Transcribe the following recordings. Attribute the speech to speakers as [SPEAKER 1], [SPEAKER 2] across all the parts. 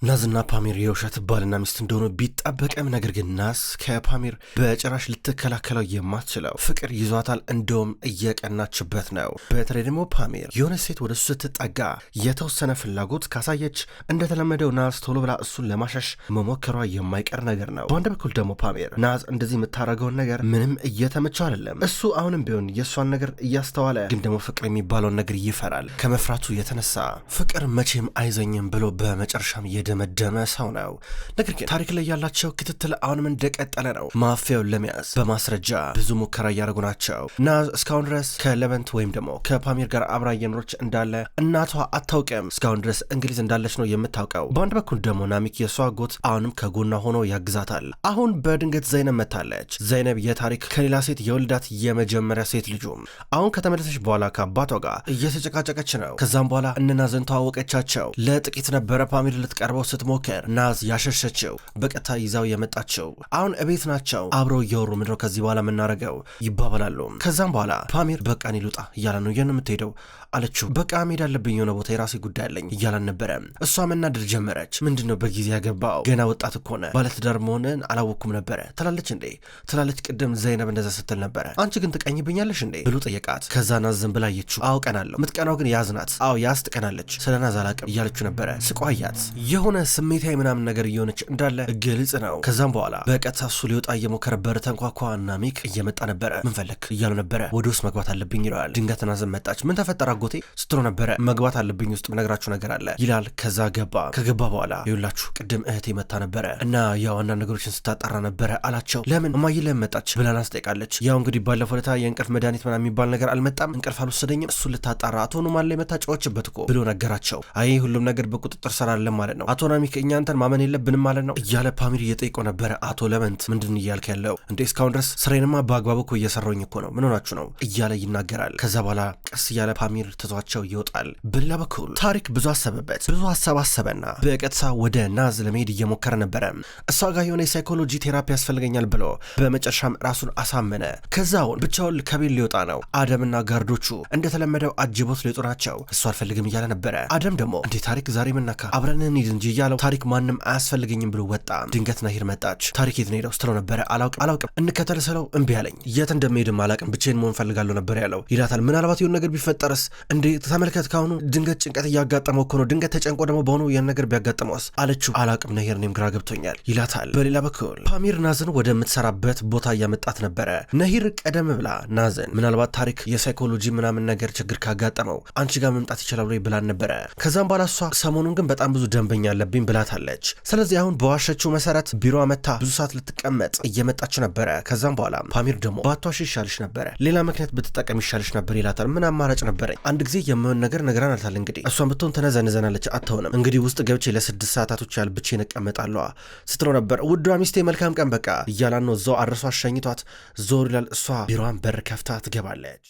[SPEAKER 1] ናዝና ፓሚር የውሸት ባልና ሚስት እንደሆኑ ቢጠበቅም ነገር ግን ናዝ ከፓሚር በጭራሽ ልትከላከለው የማትችለው ፍቅር ይዟታል። እንደውም እየቀናችበት ነው። በተለይ ደግሞ ፓሚር የሆነ ሴት ወደ እሱ ስትጠጋ የተወሰነ ፍላጎት ካሳየች እንደተለመደው ናዝ ቶሎ ብላ እሱን ለማሸሽ መሞከሯ የማይቀር ነገር ነው። በአንድ በኩል ደግሞ ፓሚር ናዝ እንደዚህ የምታደርገውን ነገር ምንም እየተመቸው አይደለም። እሱ አሁንም ቢሆን የእሷን ነገር እያስተዋለ ግን ደግሞ ፍቅር የሚባለውን ነገር ይፈራል። ከመፍራቱ የተነሳ ፍቅር መቼም አይዘኝም ብሎ በመጨረሻም ደመደመ ሰው ነው። ነገር ግን ታሪክ ላይ ያላቸው ክትትል አሁንም እንደቀጠለ ነው። ማፊያውን ለመያዝ በማስረጃ ብዙ ሙከራ እያደረጉ ናቸው። ናዝ እስካሁን ድረስ ከለቨንት ወይም ደግሞ ከፓሚር ጋር አብራ እየኖረች እንዳለ እናቷ አታውቅም። እስካሁን ድረስ እንግሊዝ እንዳለች ነው የምታውቀው። በአንድ በኩል ደግሞ ናሚክ የሷ አጎት አሁንም ከጎኗ ሆኖ ያግዛታል። አሁን በድንገት ዘይነብ መታለች። ዘይነብ የታሪክ ከሌላ ሴት የወልዳት የመጀመሪያ ሴት ልጁም አሁን ከተመለሰች በኋላ ከአባቷ ጋር እየተጨቃጨቀች ነው። ከዛም በኋላ እነ ናዝን ተዋወቀቻቸው። ለጥቂት ነበረ ፓሚር ልትቀርበው ስትሞክር ናዝ ያሸሸችው በቀጥታ ይዛው የመጣችው። አሁን እቤት ናቸው። አብረው እያወሩ ምድረው ከዚህ በኋላ የምናረገው ይባባላሉ። ከዛም በኋላ ፓሚር በቃ እኔ ልውጣ እያለ ነው የምትሄደው አለችው። በቃ መሄድ አለብኝ የሆነ ቦታ የራሴ ጉዳይ አለኝ እያላን ነበረ። እሷ መናደር ጀመረች። ምንድነው በጊዜ ያገባው ገና ወጣት እኮ ነህ ባለትዳር መሆንን አላወኩም ነበረ ትላለች። እንዴ ትላለች። ቅድም ዘይነብ እንደዛ ስትል ነበረ። አንቺ ግን ትቀኝብኛለሽ እንዴ ብሎ ጠየቃት። ከዛ ናዝ ዝም ብላ አየችው። አውቀናለሁ ምትቀናው ግን ያዝናት። አዎ ያዝ ትቀናለች። ስለ ናዝ አላቅም እያለችው ነበረ። ስቋያት የሆነ ስሜታዊ ምናምን ነገር እየሆነች እንዳለ ግልጽ ነው። ከዛም በኋላ በቀጥታ እሱ ሊወጣ እየሞከረ በር ተንኳኳ እና ሚክ እየመጣ ነበረ። ምን ፈለክ እያሉ ነበረ። ወደ ውስጥ መግባት አለብኝ ይለዋል። ድንገት ናዝም መጣች። ምን ተፈጠረ አጎቴ ስትሎ ነበረ። መግባት አለብኝ ውስጥ ምነግራችሁ ነገር አለ ይላል። ከዛ ገባ። ከገባ በኋላ ይውላችሁ ቅድም እህቴ መታ ነበረ እና ያው አንዳንድ ነገሮችን ስታጣራ ነበረ አላቸው። ለምን እማዬ ለምን መጣች ብላ ናዝ ጠይቃለች። ያው እንግዲህ ባለፈው ዕለት የእንቅልፍ መድኃኒት ምናምን የሚባል ነገር አልመጣም እንቅልፍ አልወሰደኝም እሱን ልታጣራ አቶ ኑማን ላይ መታ ጨዋችበት እኮ ብሎ ነገራቸው። አይ ሁሉም ነገር በቁጥጥር ስር አለ ማለት ነው አቶ ናሚክ እኛ አንተን ማመን የለብንም ማለት ነው እያለ ፓሚር እየጠየቀው ነበረ። አቶ ለመንት ምንድን እያልክ ያለው እንዴ? እስካሁን ድረስ ስራዬንማ በአግባቡ እኮ እየሰራሁኝ እኮ ነው ምን ሆናችሁ ነው እያለ ይናገራል። ከዛ በኋላ ቀስ እያለ ፓሚር ትቷቸው ይወጣል። በሌላ በኩል ታሪክ ብዙ አሰበበት። ብዙ ሀሳብ አሰበና በቀጥታ ወደ ናዝ ለመሄድ እየሞከረ ነበረ። እሷ ጋር የሆነ የሳይኮሎጂ ቴራፒ ያስፈልገኛል ብሎ በመጨረሻም ራሱን አሳመነ። ከዛውን ብቻውን ከቤት ሊወጣ ነው። አደምና ጋርዶቹ እንደተለመደው አጅቦት ሊወጡ ናቸው። እሱ አልፈልግም እያለ ነበረ። አደም ደግሞ እንዴ ታሪክ ዛሬ ምናካ አብረን እንሂድ እንጂ እያለው ታሪክ ማንም አያስፈልገኝም ብሎ ወጣ። ድንገት ናሂር መጣች። ታሪክ የት ነው ሄደው ስትለው ነበረ። አላውቅም እንከተል ስለው እምቢ አለኝ። የት እንደሚሄድም አላውቅም ብቻዬን መሆን ፈልጋለሁ ነበር ያለው ይላታል። ምናልባት የሆነ ነገር ቢፈጠርስ እንዴ ተመልከት ካሁኑ ድንገት ጭንቀት እያጋጠመው እኮ ነው። ድንገት ተጨንቆ ደግሞ በሆኑ ያን ነገር ቢያጋጥመውስ አለችው። አላውቅም ናሂር እኔም ግራ ገብቶኛል ይላታል። በሌላ በኩል ፓሚር ናዝን ወደምትሰራበት ቦታ እያመጣት ነበረ። ናሂር ቀደም ብላ ናዝን ምናልባት ታሪክ የሳይኮሎጂ ምናምን ነገር ችግር ካጋጠመው አንቺ ጋር መምጣት ይችላል ወይ ብላን ነበረ። ከዛም በኋላ እሷ ሰሞኑን ግን በጣም ብዙ ደንበኛ አለብኝ ብላታለች። ስለዚህ አሁን በዋሸችው መሰረት ቢሮ መታ ብዙ ሰዓት ልትቀመጥ እየመጣች ነበረ። ከዛም በኋላ ፓሚር ደግሞ ባቷሽ ይሻልሽ ነበረ ሌላ ምክንያት ብትጠቀም ይሻልሽ ነበር ይላታል። ምን አማራጭ ነበረኝ? አንድ ጊዜ የማይሆን ነገር ነግራናታል። እንግዲህ እሷን ብትሆን ተነዘንዘናለች። አትሆንም እንግዲህ ውስጥ ገብቼ ለ6 ሰዓታቶች ያህል ብቻዬን እቀመጣለሁ ስትለው ነበር። ውዷ ሚስቴ መልካም ቀን በቃ እያላን ነው። እዛው አድርሷ አሸኝቷት ዞር ይላል። እሷ ቢሮዋን በር ከፍታ ትገባለች።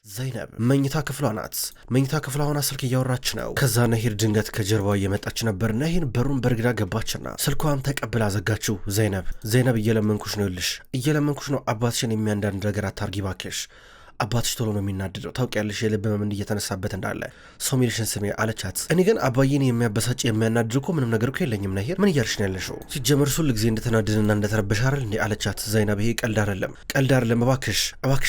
[SPEAKER 1] ዘይነብ መኝታ ክፍሏ ናት። መኝታ ክፍሏ ሆና ስልክ እያወራች ነው። ከዛ ነሂር ድንገት ከጀርባዋ እየመጣች ነበር። ነሂር በሩን በርግዳ ገባችና ስልኳን ተቀብላ ዘጋችው። ዘይነብ እየለመንኩሽ ነው ይልሽ እየለመንኩሽ ነው አባትሽን የሚያንዳንድ ነገር አታርጊ ባክሽ አባትሽ ቶሎ ነው የሚናድደው ታውቂያለሽ የልብ ህመም እየተነሳበት እንዳለ ሰው ሚልሽን ስሜ አለቻት። እኔ ግን አባዬን የሚያበሳጭ የሚያናድድ እኮ ምንም ነገር እኮ የለኝም ነሂር ምን እያልሽ ነው ያለሽው? ሲጀመር ሁል ጊዜ እንደተናድድና እንደተረበሽ አይደል እንዴ አለቻት። ዘይነብ ይሄ ቀልድ አይደለም እባክሽ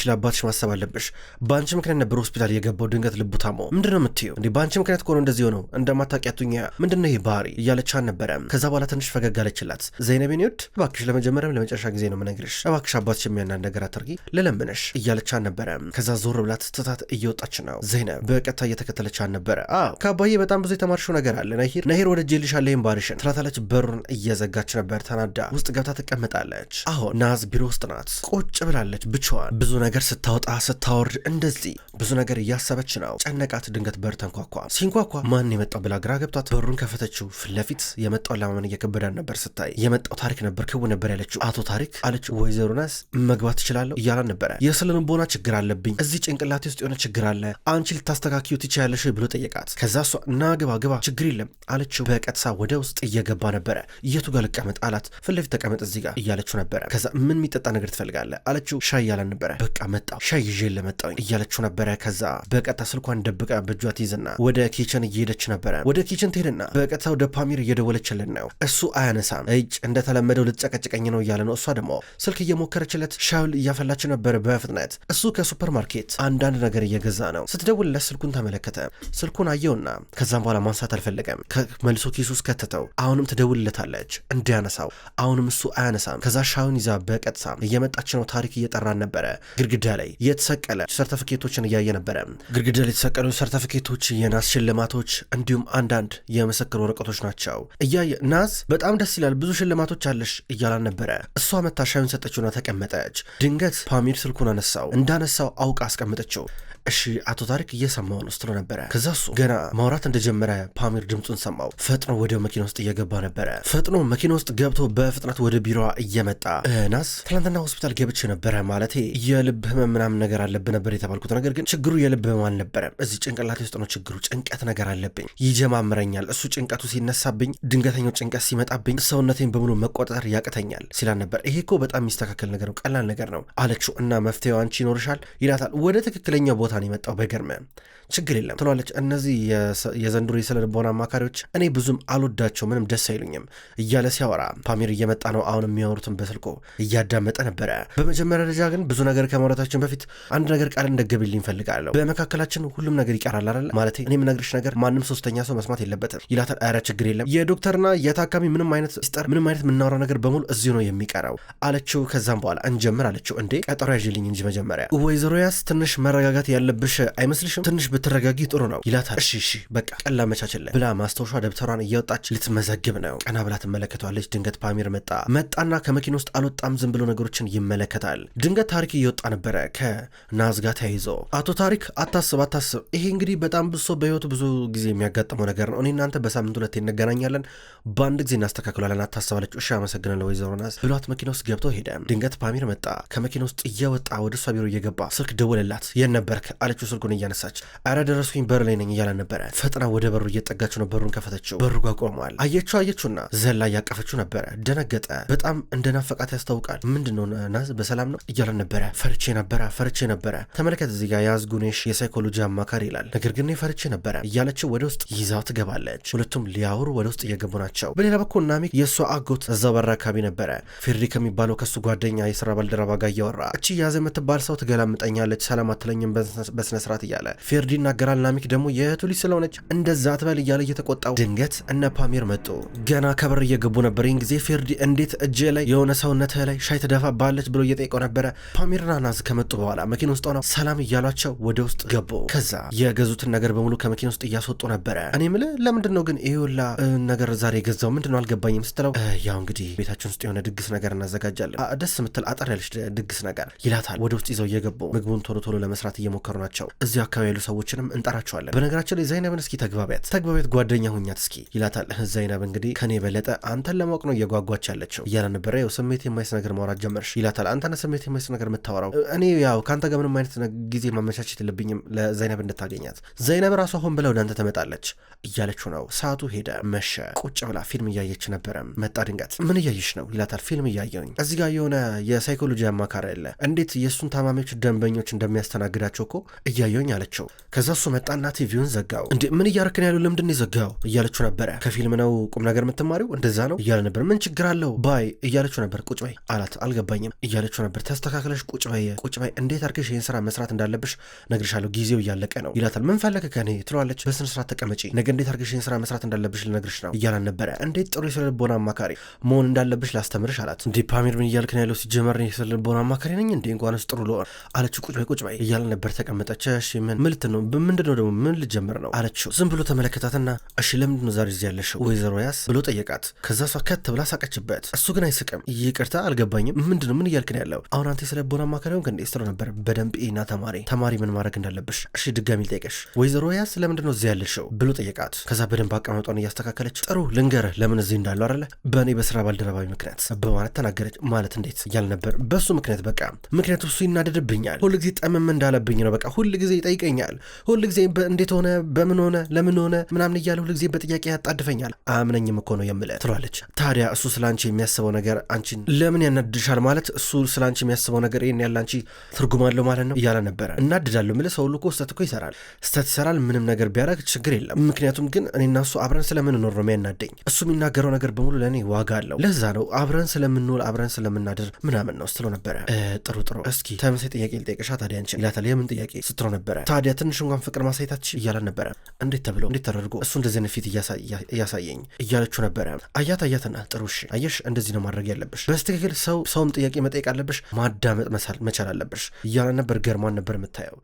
[SPEAKER 1] ለአባትሽ ማሰብ አለብሽ። በአንቺ ምክንያት ነበር ሆስፒታል የገባው ድንገት ልቡ ታሞ ምንድን ነው የምትይው እንዴ? በአንቺ ምክንያት እኮ ነው እንደዚህ ሆነው እንደማታውቂያቱኛ ምንድን ነው ይሄ ባህሪ እያለቻት ነበረ። ከዛ በኋላ ትንሽ ፈገግ አለችላት። ዘይነብን ይወድ እባክሽ ለመጀመሪያም ለመጨረሻ ጊዜ ነው የምነግርሽ እባክሽ አባትሽ የሚያናንድ ነገር አታርጊ ልለምንሽ እያለቻት ነበረ። ከዛ ዞር ብላ ትታት እየወጣች ነው። ዘይነብ በቀጥታ እየተከተለቻት ነበረ። ከአባዬ በጣም ብዙ የተማርሽው ነገር አለ ነሂር ወደ ጄልሻለሁ ይሄን ባርሽን ትላታለች። በሩን እየዘጋች ነበር። ተናዳ ውስጥ ገብታ ትቀመጣለች። አሁን ናዝ ቢሮ ውስጥ ናት። ቁጭ ብላለች ብቻዋን። ብዙ ነገር ስታወጣ ስታወርድ እንደዚህ ብዙ ነገር እያሰበች ነው። ጨነቃት። ድንገት በር ተንኳኳ። ሲንኳኳ ማን የመጣው ብላ ግራ ገብቷት በሩን ከፈተችው። ፊት ለፊት የመጣውን ለማመን እየከበዳን ነበር። ስታይ የመጣው ታሪክ ነበር። ክቡ ነበር ያለችው። አቶ ታሪክ አለች። ወይዘሮ ናዝ መግባት ትችላለሁ እያላን ነበረ። የስነ ልቦና ችግር አለ አለብኝ። እዚህ ጭንቅላቴ ውስጥ የሆነ ችግር አለ፣ አንቺ ልታስተካክዩ ትችያለሽ ብሎ ጠየቃት። ከዛ እሷ እና ግባ ችግር የለም አለችው። በቀጥታ ወደ ውስጥ እየገባ ነበረ። የቱ ጋር ልቀመጥ አላት። ፊት ለፊት ተቀመጥ እዚህ ጋር እያለችው ነበረ። ከዛ ምን የሚጠጣ ነገር ትፈልጋለህ አለችው። ሻይ እያለን ነበረ። በቃ መጣው ሻይ ይዤ ለመጣው እያለችው ነበረ። ከዛ በቀጥታ ስልኳን ደብቃ በእጇ ትይዝና ወደ ኪችን እየሄደች ነበረ። ወደ ኪችን ትሄድና በቀጥታ ወደ ፓሚር እየደወለችልን ነው። እሱ አያነሳም። እጭ እንደተለመደው ልትጨቀጭቀኝ ነው እያለ ነው። እሷ ደግሞ ስልክ እየሞከረችለት ሻይ እያፈላች ነበረ በፍጥነት። እሱ ከሱፐር ማርኬት አንዳንድ ነገር እየገዛ ነው። ስትደውልለት ስልኩን ተመለከተ። ስልኩን አየውና ከዛም በኋላ ማንሳት አልፈለገም። መልሶ ኪሱ ውስጥ ከተተው። አሁንም ትደውልለታለች እንዲያነሳው፣ አሁንም እሱ አያነሳም። ከዛ ሻዩን ይዛ በቀጥታ እየመጣች ነው። ታሪክ እየጠራን ነበረ። ግድግዳ ላይ የተሰቀለ ሰርተፊኬቶችን እያየ ነበረ። ግድግዳ ላይ የተሰቀሉ ሰርተፊኬቶች፣ የናስ ሽልማቶች እንዲሁም አንዳንድ የምስክር ወረቀቶች ናቸው እያየ። ናዝ በጣም ደስ ይላል፣ ብዙ ሽልማቶች አለሽ እያላን ነበረ። እሷ መታ ሻዩን ሰጠችውና ተቀመጠች። ድንገት ፓሚር ስልኩን አነሳው። እንዳነሳው አውቃ አስቀምጠችው። እሺ አቶ ታሪክ እየሰማው ነው ስትሎ ነበረ። ከዛ እሱ ገና ማውራት እንደጀመረ ፓሚር ድምፁን ሰማው። ፈጥኖ ወደ መኪና ውስጥ እየገባ ነበረ። ፈጥኖ መኪና ውስጥ ገብቶ በፍጥነት ወደ ቢሮዋ እየመጣ ናስ ትናንትና ሆስፒታል ገብቼ ነበረ፣ ማለቴ የልብ ህመም ምናምን ነገር አለብህ ነበር የተባልኩት። ነገር ግን ችግሩ የልብ ህመም አልነበረም፣ እዚህ ጭንቅላቴ ውስጥ ነው ችግሩ። ጭንቀት ነገር አለብኝ፣ ይጀማምረኛል። እሱ ጭንቀቱ ሲነሳብኝ፣ ድንገተኛው ጭንቀት ሲመጣብኝ ሰውነቴን በሙሉ መቆጣጠር ያቅተኛል ሲላል ነበር። ይሄ እኮ በጣም የሚስተካከል ነገር ነው፣ ቀላል ነገር ነው አለችው። እና መፍትሄው አንቺ ይኖርሻል ይላታል። ወደ ትክክለኛ ቦታ ነው የመጣው። በገርመ ችግር የለም ትሏለች። እነዚህ የዘንድሮ የስነ ልቦና አማካሪዎች እኔ ብዙም አልወዳቸው፣ ምንም ደስ አይሉኝም እያለ ሲያወራ ፓሚር እየመጣ ነው። አሁን የሚያወሩትን በስልኮ እያዳመጠ ነበረ። በመጀመሪያ ደረጃ ግን ብዙ ነገር ከማውራታችን በፊት አንድ ነገር ቃል እንደገብልኝ ፈልጋለሁ። በመካከላችን ሁሉም ነገር ይቀራል አይደል? ማለት እኔ የምነግርሽ ነገር ማንም ሶስተኛ ሰው መስማት የለበትም ይላታል። ኧረ ችግር የለም የዶክተርና የታካሚ ምንም አይነት ስጠር ምንም አይነት የምናወራው ነገር በሙሉ እዚሁ ነው የሚቀረው አለችው። ከዛም በኋላ እንጀምር አለችው። እንዴ ቀጠሮ ያዥልኝ እንጂ መጀመሪያ ወይዘሮ ያስ ትንሽ መረጋጋት ያለብሽ አይመስልሽም? ትንሽ ብትረጋጊ ጥሩ ነው ይላታል። እሺ በቃ ቀላ መቻችለ ብላ ማስታወሻ ደብተሯን እያወጣች ልትመዘግብ ነው። ቀና ብላ ትመለከተዋለች። ድንገት ፓሚር መጣና ከመኪና ውስጥ አልወጣም፣ ዝም ብሎ ነገሮችን ይመለከታል። ድንገት ታሪክ እየወጣ ነበረ ከናዝ ጋር ተያይዞ። አቶ ታሪክ አታስብ፣ ይሄ እንግዲህ በጣም ብሶ በህይወቱ ብዙ ጊዜ የሚያጋጥመው ነገር ነው። እኔ እናንተ በሳምንት 2 እንገናኛለን፣ በአንድ ጊዜ እናስተካክሏለን፣ አታስባለች። እሺ አመሰግናለሁ ወይዘሮ ናዝ ብሏት መኪና ውስጥ ገብቶ ሄደ። ድንገት ፓሚር መጣ። ከመኪና ውስጥ እየወጣ ወደ እሷ ቢሮ እየገባ ስልክ ደወለላት። የት ነበርክ አለችው ስልኩን እያነሳች። አረ ደረስኩኝ በር ላይ ነኝ እያለ ነበረ። ፈጥና ወደ በሩ እየጠጋችው ነው። በሩን ከፈተችው። በሩ ጋር ቆሟል። አየችውና ዘላ እያቀፈችው ነበረ። ደነገጠ። በጣም እንደናፈቃት ያስታውቃል። ምንድነው ናዝ በሰላም ነው እያለ ነበረ። ፈርቼ ነበረ ተመለከት እዚህ ጋር ያዝጉኔሽ የሳይኮሎጂ አማካሪ ይላል። ነገር ግን ፈርቼ ነበረ እያለችው ወደ ውስጥ ይዛው ትገባለች። ሁለቱም ሊያወሩ ወደ ውስጥ እየገቡ ናቸው። በሌላ በኩል ናሚክ የእሷ አጎት እዛው በር አካባቢ ነበረ። ፌርዲ ከሚባለው ከሱ ጓደኛ የስራ ባልደረባ ጋር እያወራ እቺ ያዘ የምትባል ሰው ትገላምጠኛለች፣ ሰላም አትለኝም በስነስርዓት እያለ ፌርዲ ይናገራል። ናሚክ ደግሞ የእህቱ ልጅ ስለሆነች እንደዛ ትበል እያለ እየተቆጣው። ድንገት እነ ፓሚር መጡ። ገና ከበር እየገቡ ነበር። ይህን ጊዜ ፌርዲ እንዴት እጄ ላይ የሆነ ሰውነትህ ላይ ሻይ ትደፋባለች ብሎ እየጠየቀው ነበረ። ፓሚርና ናዝ ከመጡ በኋላ መኪና ውስጥ ሆነው ሰላም እያሏቸው ወደ ውስጥ ገቡ። ከዛ የገዙትን ነገር በሙሉ ከመኪና ውስጥ እያስወጡ ነበረ። እኔ የምልህ ለምንድን ነው ግን ይሄ ሁላ ነገር ዛሬ የገዛው ምንድን ነው አልገባኝም ስትለው፣ ያው እንግዲህ ቤታችን ውስጥ የሆነ ድግስ ነገር እናዘጋጃለን፣ ደስ የምትል አጠር ያለች ድግስ ነገር ይላታል። ወደ ውስጥ ይዘው እየገቡ ምግቡን ቶሎ ለመስራት እየሞከሩ ናቸው። እዚህ አካባቢ ያሉ ሰዎችንም እንጠራቸዋለን። በነገራችን ላይ ዘይነብን እስኪ ተግባቢያት ጓደኛ ሁኛት እስኪ ይላታል። ዘይነብ እንግዲህ ከኔ የበለጠ አንተን ለማወቅ ነው እየጓጓች ያለችው እያለ ነበረ። ያው ስሜት የማይስ ነገር ማውራት ጀመርሽ ይላታል። አንተነ ስሜት የማይስ ነገር የምታወራው እኔ ያው ከአንተ ጋር ምንም አይነት ጊዜ ማመቻቸት የለብኝም ለዘይነብ እንድታገኛት። ዘይነብ ራሷ ሆን ብላ ወደ አንተ ትመጣለች እያለችው ነው። ሰዓቱ ሄደ፣ መሸ። ቁጭ ብላ ፊልም እያየች ነበረ። መጣ። ድንገት ምን እያየች ነው ይላታል። ፊልም እያየውኝ እዚህ ጋር የሆነ የሳይኮሎጂ አማካሪ አለ፣ እንዴት የእሱን ታማሚዎች ደንበኞች እንደሚያስተናግዳቸው እኮ እያየውኝ አለችው። ከዛ እሱ መጣና ቲቪውን ዘጋው። እንዴ ምን እያረክን ያለው ለምንድን ዘጋው እያለችው ነበረ። ከፊልም ነው ቁም ነገር የምትማሪው እንደዛ ነው እያለ ነበር። ምን ችግር አለው ባይ እያለችው ነበር። ቁጭ በይ አላት። አልገባኝም እያለችው ነበር። ተስተካክለሽ ቁጭ በይ እንዴት አድርገሽ ይህን ስራ መስራት እንዳለብሽ ነግርሻለሁ፣ ጊዜው እያለቀ ነው ይላታል። ምን ፈለገ ከኔ ትለዋለች። በስነ ስርዓት ተቀመጪ፣ ነገ እንዴት አድርገሽ ይህን ስራ መስራት እንዳለብሽ ልነግርሽ ነው እያላን ነበረ። እንዴት ጥሩ የስነ ልቦና አማካሪ መሆን እንዳለብሽ ላስተምርሽ አላት። እንዴ ፓሚር ምን እያልክ ነው ያለው? ሲጀመር የስነ ልቦና አማካሪ ነኝ እንዴ? እንኳንስ ጥሩ ልሆን አለችው። ቁጭ በይ እያለ ነበር። ተቀመጠች። እሺ ምን ልት ነው ነው ምንድነው ደግሞ ምን ልጀምር ነው አለችው። ዝም ብሎ ተመለከታትና እሺ ለምንድነው ዛሬ እዚህ ያለሽው ወይዘሮ ያስ ብሎ ጠየቃት። ከዛ እሷ ከት ብላ ሳቀችበት። እሱ ግን አይስቅም። ይቅርታ አልገባኝም፣ ምንድነው ምን እያልክ ነው ያለው? አሁን አንተ ስለ ቦና ማከረው ግን ስትሮ ነበር በደንብ ኢና ተማሪ ምን ማድረግ እንዳለብሽ እሺ ድጋሚ ልጠይቅሽ ወይዘሮ ያስ ለምንድነው እዚህ ያለሽው ብሎ ጠየቃት። ከዛ በደንብ አቀማመጧን እያስተካከለች ጥሩ ልንገርህ ለምን እዚህ እንዳለው አይደለ በእኔ በስራ ባልደረባዊ ምክንያት በማለት ተናገረች። ማለት እንዴት እያል ነበር። በሱ ምክንያት በቃ ምክንያቱ እሱ ይናደድብኛል፣ ሁልጊዜ ጠመም እንዳለብኝ ነው። በቃ ሁልጊዜ ይጠይቀኛል፣ ሁልጊዜ እንዴት ሆነ በምን ሆነ ለምን ሆነ ምናምን እያለ ሁልጊዜ በጥያቄ ያጣድፈኛል። አምነኝም እኮ ነው የምልህ ትሏለች። ታዲያ እሱ ስላንቺ የሚያስበው ነገር አንቺን ለምን ያናድሻል? ማለት እሱ ስላንቺ የሚያስበው ነገር ይሄን ያለ አንቺ ትርጉም አለው ማለት ነው እያለ ነበረ። እናድዳለሁ ምልህ ሰው ሁሉ እኮ ስህተት እኮ ይሰራል፣ ስህተት ይሰራል፣ ምንም ነገር ቢያደርግ ችግር የለም። ምክንያቱም ግን እኔና እሱ አብረን ስለምንኖር ነው የሚያናደኝ። እሱ የሚናገረው ነገር በሙሉ ለእኔ ዋጋ አለው፣ ለዛ ነው አብረን ስለምንውል አብረን ስለምናድር ምናምን ነው ስትለው ነበረ። ጥሩ እስኪ ተመሳሳይ ጥያቄ ልጠይቅሻ ታዲያ አንቺን ይላታል። የምን ጥያቄ ስትለው ነበረ። ታዲያ ትንሽ እንኳን ፍቅር ማሳየታች እያላን ነበረ። እንዴት ተብሎ እንዴት ተደርጎ እሱ እንደዚህ አይነት ፊት እያሳየኝ እያለችው ነበረ። አያትና ጥሩ እሺ አየሽ እንደዚህ ነው ማድረግ ያለብሽ፣ በስትክክል ሰውም ጥያቄ መጠየቅ አለብሽ፣ ማዳመጥ መቻል አለብሽ እያላን ነበር። ገርማን ነበር የምታየው።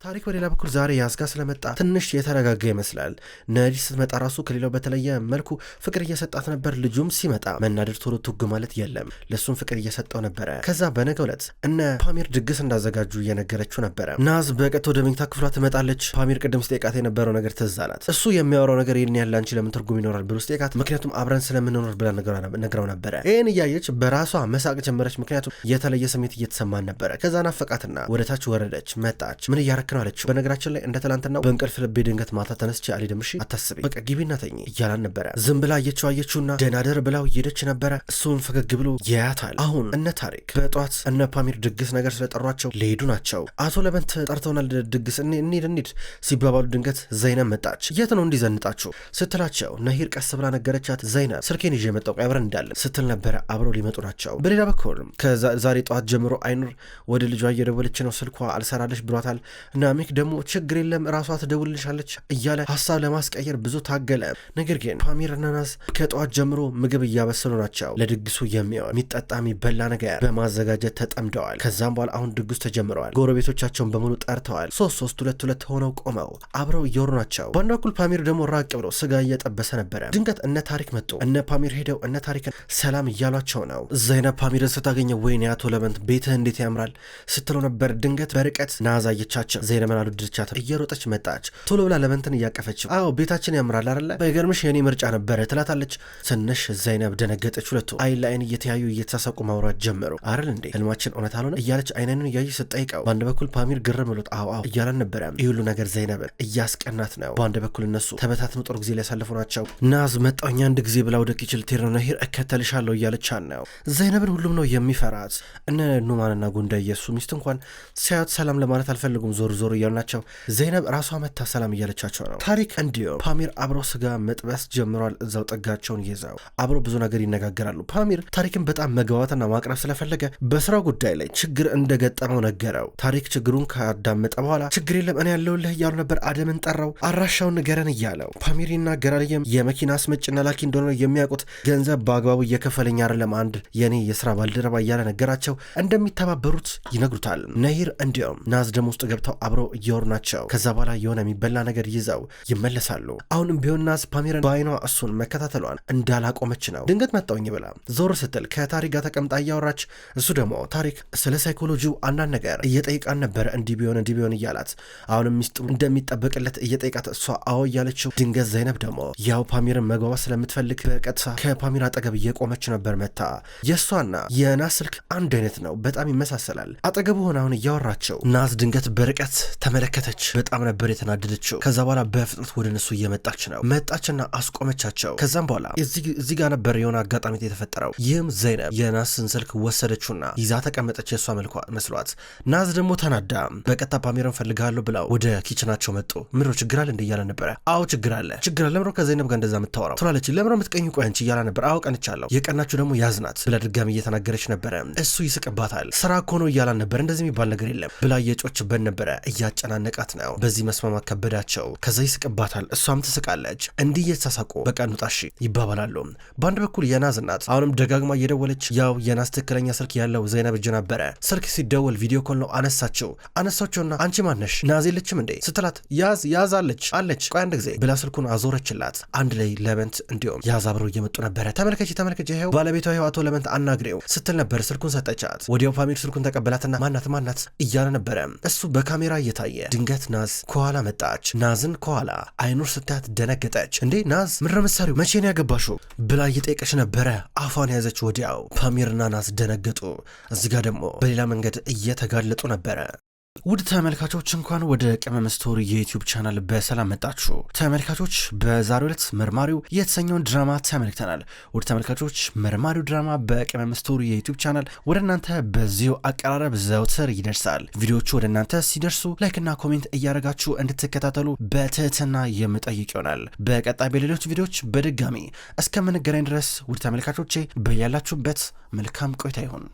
[SPEAKER 1] ታሪክ በሌላ በኩል ዛሬ ያስጋ ስለመጣ ትንሽ የተረጋጋ ይመስላል። ነዲ ስትመጣ ራሱ ከሌላው በተለየ መልኩ ፍቅር እየሰጣት ነበር። ልጁም ሲመጣ መናደድ ቶሎ ቱግ ማለት የለም፣ ለሱም ፍቅር እየሰጠው ነበረ። ከዛ በነገው ዕለት እነ ፓሚር ድግስ እንዳዘጋጁ እየነገረችው ነበረ። ናዝ በቀጥታ ወደ መኝታ ክፍሏ ትመጣለች። ፓሚር ቅድም ስጠይቃት የነበረው ነገር ትዝ አላት። እሱ የሚያወራው ነገር ይህን ያለ አንቺ ለምን ትርጉም ይኖራል ብሎ ስጠይቃት ምክንያቱም አብረን ስለምንኖር ብላ ነግረው ነበረ። ይህን እያየች በራሷ መሳቅ ጀመረች። ምክንያቱም የተለየ ስሜት እየተሰማን ነበረ። ከዛ ናፈቃትና ወደታች ወረደች። መጣች። ምን እያረክ ነው አለችው። በነገራችን ላይ እንደ ትላንትናው በእንቅልፍ ልቤ ድንገት ማታ ተነስቼ አልሄድም እሺ አታስቢ በቃ ግቢና ተኝ እያላን ነበረ። ዝም ብላ አየችውና ደናደር ብላው እየሄደች ነበረ። እሱም ፈገግ ብሎ ያያታል። አሁን እነ ታሪክ በጧት እነ ፓሚር ድግስ ነገር ስለጠሯቸው ሊሄዱ ናቸው። አቶ ለበንት ጠርተውናል ድግስ እንሂድ ሲባባሉ ድንገት ዘይነብ መጣች። የት ነው እንዲዘንጣችሁ ስትላቸው ነሂር ቀስ ብላ ነገረቻት። ዘይነብ ስልኬን ይዤ መጣሁ አብረን እንዳለን ስትል ነበረ። አብረው ሊመጡ ናቸው። በሌላ በኩል ከዛሬ ጠዋት ጀምሮ አይኑር ወደ ልጇ እየደወለች ነው። ስልኳ አልሰራለች ብሏታል። እና ሚክ ደግሞ ችግር የለም ራሷ ትደውልልሻለች እያለ ሀሳብ ለማስቀየር ብዙ ታገለ። ነገር ግን ፓሚርና ናዝ ከጠዋት ጀምሮ ምግብ እያበሰሉ ናቸው። ለድግሱ የሚሆን የሚጠጣ የሚበላ ነገር በማዘጋጀት ተጠምደዋል። ከዛም በኋላ አሁን ድግሱ ተጀምረዋል። ጎረቤቶቻቸውን በሙሉ ጠርተዋል። ሶስት ሁለት ሆነው ቆመው አብረው እየወሩ ናቸው። በአንድ በኩል ፓሚር ደግሞ ራቅ ብሎ ስጋ እየጠበሰ ነበረ። ድንገት እነ ታሪክ መጡ። እነ ፓሚር ሄደው እነ ታሪክን ሰላም እያሏቸው ነው። ዘይነብ ፓሚርን ስታገኘው ወይኔ አቶ ለበንት ቤትህ እንዴት ያምራል ስትለው ነበር። ድንገት በርቀት ናዝ አየቻቸው። ዘይነብን አልወደደቻት። እየሮጠች መጣች። ቶሎ ብላ ለበንትን እያቀፈችው አዎ ቤታችን ያምራል አይደለ በገርምሽ የኔ ምርጫ ነበረ ትላታለች። ትንሽ ዘይነብ ደነገጠች። ሁለቱ አይን ለአይን እየተያዩ እየተሳሰቁ ማውራት ጀመሩ። አይደል እንዴ ህልማችን እውነት አልሆነ እያለች አይነንን እያየች ስትጠይቀው በአንድ በኩል ፓሚር ግርም ብሎት አዎ እያላን ነበረ። ይህ ሁሉ ነገር ዘይነብን እያስቀናት ነው። በአንድ በኩል እነሱ ተበታትነው ጥሩ ጊዜ ሊያሳልፉ ናቸው። ናዝ መጣኛ አንድ ጊዜ ብላ ወደ ኪችል ቴር ነው ነሂር እከተልሻለሁ እያለቻን ነው። ዘይነብን ሁሉም ነው የሚፈራት። እነ ኑማንና ጉንዳይ የሱ ሚስት እንኳን ሲያዩት ሰላም ለማለት አልፈልጉም። ዞር እያሉ ናቸው። ዘይነብ ራሷ መታ ሰላም እያለቻቸው ነው። ታሪክ እንዲሁም ፓሚር አብሮ ስጋ መጥበስ ጀምሯል። እዛው ጠጋቸውን ይዘው አብሮ ብዙ ነገር ይነጋገራሉ። ፓሚር ታሪክን በጣም መግባባትና ማቅረብ ስለፈለገ በስራው ጉዳይ ላይ ችግር እንደገጠመው ነገረው። ታሪክ ችግሩን ካዳመጠ በኋላ ችግር የለም እኔ ያለሁልህ እያሉ ነበር። አደምን ጠራው። አራሻውን ንገረን እያለው ፓሚር ይናገራል። የመኪና አስመጭና ላኪ እንደሆነ የሚያውቁት ገንዘብ በአግባቡ እየከፈለኝ አይደለም አንድ የኔ የስራ ባልደረባ እያለ ነገራቸው። እንደሚተባበሩት ይነግሩታል። ነሂር እንዲሁም ናዝ ደም ውስጥ ገብተው አብረው እየወሩ ናቸው። ከዛ በኋላ የሆነ የሚበላ ነገር ይዘው ይመለሳሉ። አሁንም ቢሆን ናዝ ፓሚርን በአይኗ እሱን መከታተሏን እንዳላቆመች ነው። ድንገት መጣውኝ ብላ ዞር ስትል ከታሪክ ጋር ተቀምጣ እያወራች እሱ ደግሞ ታሪክ ስለ ሳይኮሎጂው አንዳንድ ነገር እየጠይቃን ነበረ። እንዲህ ቢሆን እያላት አሁንም ሚስጥሩ እንደሚጠበቅለት እየጠይቃት እሷ አዎ እያለችው ድንገት ዘይነብ ደግሞ ያው ፓሚርን መግባባት ስለምትፈልግ በቀጥታ ከፓሚር አጠገብ እየቆመች ነበር። መታ የእሷና የናዝ ስልክ አንድ አይነት ነው፣ በጣም ይመሳሰላል። አጠገቡ ሆነ አሁን እያወራቸው ናዝ ድንገት በርቀት ተመለከተች። በጣም ነበር የተናደደችው። ከዛ በኋላ በፍጥነት ወደ እነሱ እየመጣች ነው። መጣችና አስቆመቻቸው። ከዛም በኋላ እዚህ ጋር ነበር የሆነ አጋጣሚ የተፈጠረው። ይህም ዘይነብ የናዝን ስልክ ወሰደችውና ይዛ ተቀመጠች። የእሷ መልኳ መስሏት ናዝ ደግሞ ተናዳ በቀጥታ ፓሚርን ፈልጋለሁ ብለው ወደ ኪችናቸው መጡ። ምሮ ችግር አለ እንደ እያለ ነበረ። አዎ ችግር አለ ለምሮ ከዘይነብ ጋር እንደዛ የምታወራው ትላለች። ለምሮ የምትቀኝ ቆይ አንቺ እያላ ነበር። አዎ ቀንቻለሁ የቀናችሁ ደግሞ ያዝናት ብላ ድጋሚ እየተናገረች ነበረ። እሱ ይስቅባታል። ስራ እኮ ነው እያላን ነበር፣ እንደዚህ የሚባል ነገር የለም ብላ እየጮችበት ነበረ። እያጨናነቃት ነው። በዚህ መስማማት ከበዳቸው። ከዛ ይስቅባታል፣ እሷም ትስቃለች። እንዲህ እየተሳሳቁ በቃ እንውጣሽ ይባባላሉ። በአንድ በኩል የናዝ እናት አሁንም ደጋግማ እየደወለች፣ ያው የናዝ ትክክለኛ ስልክ ያለው ዘይነብ እጅ ነበረ። ስልክ ሲደወል ቪዲዮ ኮል ነው። አነሳቸውና አንቺ ማነሽ ናዝ የለችም እንዴ ስትላት ያዝ አለች ቆይ አንድ ጊዜ ብላ ስልኩን አዞረችላት። አንድ ላይ ለመንት እንዲሁም ያዝ አብረው እየመጡ ነበረ። ተመልከች ይሄው ባለቤቷ ይሄው አቶ ለመንት አናግሬው ስትል ነበር። ስልኩን ሰጠቻት። ወዲያው ፓሚር ስልኩን ተቀበላትና ማናት እያለ ነበረ። እሱ በካሜራ እየታየ ድንገት ናዝ ከኋላ መጣች። ናዝን ከኋላ አይኑር ስታያት ደነገጠች። እንዴ ናዝ ምድረ መሳሪው መቼ ነው ያገባሽው ብላ እየጠየቀች ነበረ። አፏን ያዘች። ወዲያው ፓሚርና ናዝ ደነገጡ። እዚህ ጋር ደግሞ በሌላ መንገድ እየተጋለጡ ነበረ። ውድ ተመልካቾች እንኳን ወደ ቅመም ስቶሪ የዩቲዩብ ቻናል በሰላም መጣችሁ። ተመልካቾች በዛሬው ዕለት መርማሪው የተሰኘውን ድራማ ተመልክተናል። ውድ ተመልካቾች መርማሪው ድራማ በቅመም ስቶሪ የዩቲዩብ ቻናል ወደ እናንተ በዚሁ አቀራረብ ዘውትር ይደርሳል። ቪዲዮቹ ወደ እናንተ ሲደርሱ ላይክና ኮሜንት እያደረጋችሁ እንድትከታተሉ በትህትና የምጠይቅ ይሆናል። በቀጣይ በሌሎች ቪዲዮዎች በድጋሚ እስከምንገናኝ ድረስ ውድ ተመልካቾቼ በያላችሁበት መልካም ቆይታ ይሁን።